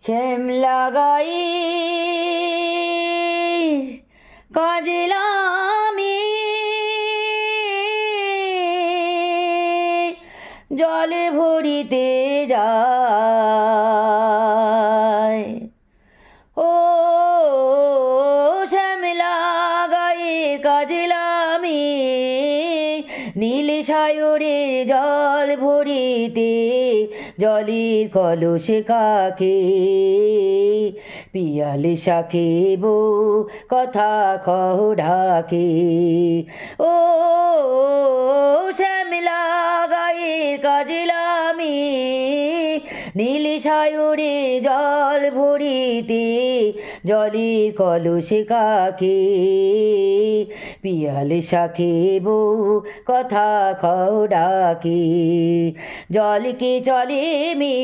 শ্যামলা গাই কাজলামি জলে ভরিতে যায়। ও শ্যামলা গায়ে কাজলামি নীল সায়রের জল ভরিতে জলের কলসে কাকে পিয়ালে শাকে বউ কথা কহ ঢাকে। ও শ্যামলা গায়ের কাজলামি নীল সায়রে জল ভরিতে জলের কলসে কাকে পিয়ালে শাকে বউ কথা কহ ডাকে। জলকে চলে মে